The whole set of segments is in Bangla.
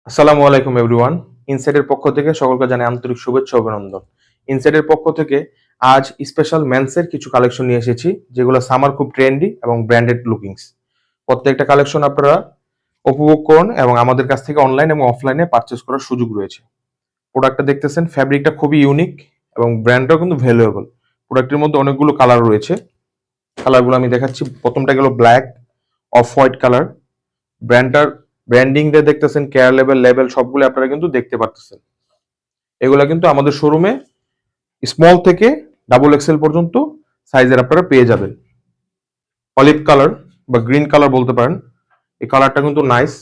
আসসালামু আলাইকুম এভরিওয়ান। ইনসাইডের পক্ষ থেকে সকলকে জানাই আন্তরিক শুভেচ্ছা ও অভিনন্দন। ইনসাইডের পক্ষ থেকে আজ স্পেশাল মেন্সের কিছু কালেকশন নিয়ে এসেছি, যেগুলো সামার খুব ট্রেন্ডি এবং ব্র্যান্ডেড লুকিংস। প্রত্যেকটা কালেকশন আপনারা উপভোগ করুন এবং আমাদের কাছ থেকে অনলাইন এবং অফলাইনে পারচেস করার সুযোগ রয়েছে। প্রোডাক্টটা দেখতেছেন, ফ্যাব্রিকটা খুবই ইউনিক এবং ব্র্যান্ডটাও কিন্তু ভ্যালুয়েবল। প্রোডাক্টের মধ্যে অনেকগুলো কালার রয়েছে। কালারগুলো আমি দেখাচ্ছি। প্রথমটা গেল ব্ল্যাক, অফ হোয়াইট কালার। ব্র্যান্ডটার ব্র্যান্ডিং যে দেখতেছেন, কেয়ার লেভেল সবগুলো আপনারা কিন্তু দেখতে পারতেছেন। এগুলা কিন্তু আমাদের শোরুমে স্মল থেকে ডাবল এক্সেল পর্যন্ত সাইজের আপনারা পেয়ে যাবেন। অলিভ কালার বা গ্রিন কালার বলতে পারেন, এই কালারটা কিন্তু নাইস।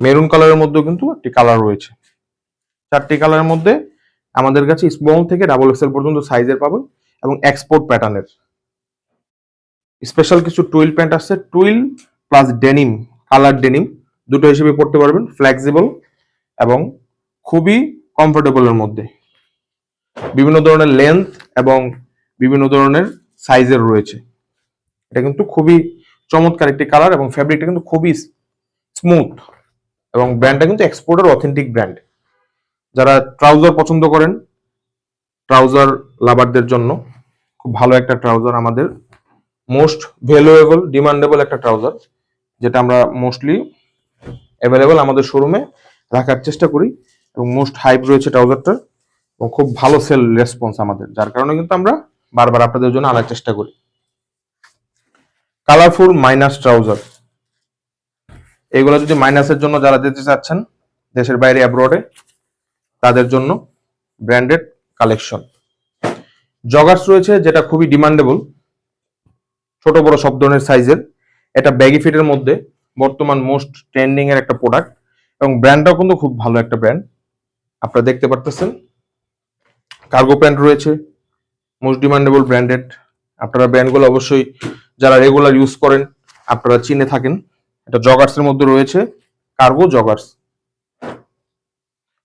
মেরুন কালারের মধ্যেও কিন্তু একটি কালার রয়েছে। চারটি কালারের মধ্যে আমাদের কাছে স্মল থেকে ডাবল এক্সেল পর্যন্ত সাইজের পাবেন এবং এক্সপোর্ট প্যাটার্নের। স্পেশাল কিছু টুইল প্যান্ট আছে, twill plus denim, colour denim দুটো হিসেবে পড়তে পারবেন। ফ্লেক্সিবল এবং খুবই কমফোর্টেবলের মধ্যে, বিভিন্ন ধরনের লেন্থ এবং বিভিন্ন ধরনের সাইজের রয়েছে। এটা কিন্তু খুবই চমৎকার একটি কালার এবং ফ্যাব্রিকটা কিন্তু খুবই স্মুথ এবং ব্র্যান্ডটা কিন্তু এক্সপোর্টের অথেন্টিক ব্র্যান্ড। যারা ট্রাউজার পছন্দ করেন, ট্রাউজার লাভারদের জন্য খুব ভালো একটা ট্রাউজার, আমাদের মোস্ট ভ্যালুয়েবল ডিমান্ডেবল একটা ট্রাউজার, যেটা আমরা মোস্টলি অ্যাভেলেবল আমাদের শোরুমে রাখার চেষ্টা করি এবং মোস্ট হাইপ রয়েছে ট্রাউজারটা এবং খুব ভালো সেল রেসপন্স আমাদের, যার কারণে কিন্তু আমরা বারবার আপনাদের জন্য আনার চেষ্টা করি। কালারফুল মাইনাস ট্রাউজার, এগুলো যদি মাইনাসের জন্য যারা যেতে চাচ্ছেন দেশের বাইরে অ্যাব্রোডে, তাদের জন্য ব্র্যান্ডেড কালেকশন। জগার্স রয়েছে, যেটা খুবই ডিমান্ডেবল, ছোট বড় সব ধরনের সাইজের। এটা ব্যাগি ফিটের মধ্যে বর্তমান মোস্ট ট্রেন্ডিং এর একটা প্রোডাক্ট এবং ব্র্যান্ডটাও কিন্তু খুব ভালো একটা ব্র্যান্ড, আপনারা দেখতে পারতেছেন। কার্গো প্যান্ট রয়েছে, মোস্ট ডিমান্ডেবল ব্র্যান্ডেড। আপনারা ব্র্যান্ডগুলো অবশ্যই যারা রেগুলার ইউজ করেন আপনারা চিনে থাকেন। এটা জগার্সের মধ্যে রয়েছে, কার্গো জগার্স।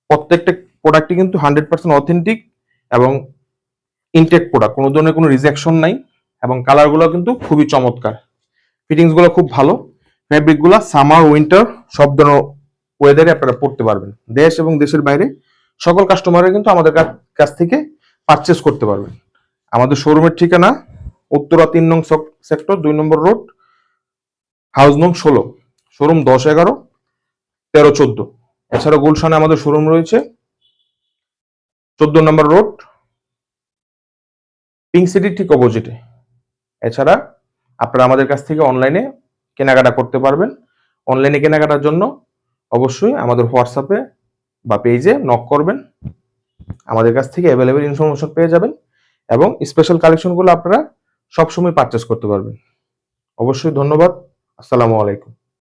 প্রত্যেকটা প্রোডাক্টই কিন্তু 100% অথেন্টিক এবং ইনটেক প্রোডাক্ট, কোনো ধরনের কোনো রিজেকশন নাই এবং কালারগুলো কিন্তু খুবই চমৎকার। ফিটিংস গুলো খুব ভালো। ফ্যাব্রিক গুলো সামার উইন্টার সব ধরনের ওয়েদারে আপনারা পড়তে পারবেন। দেশ এবং দেশের বাইরে সকল কাস্টমাররা কিন্তু আমাদের কাছ থেকে পারচেস করতে পারবেন। আমাদের শোরুমের ঠিকানা উত্তরা 3 নং সেক্টর 2 নম্বর রোড, হাউস নং 16, শোরুম 10, 11, 13, 14। এছাড়া গুলশানে আমাদের শোরুম রয়েছে 14 নম্বর রোড, পিঙ্ক সিটির ঠিক অপোজিটে। এছাড়া আপনারা আমাদের কাছ থেকে অনলাইনে কেনাকাটা করতে পারবেন। অনলাইনে কেনাকাটার জন্য অবশ্যই আমাদের হোয়াটসঅ্যাপে বা পেজে নক করবেন, আমাদের কাছ থেকে অ্যাভেলেবেল ইনফরমেশন পেয়ে যাবেন এবং স্পেশাল কালেকশনগুলো আপনারা সবসময় পারচেস করতে পারবেন। অবশ্যই ধন্যবাদ। আসসালামু আলাইকুম।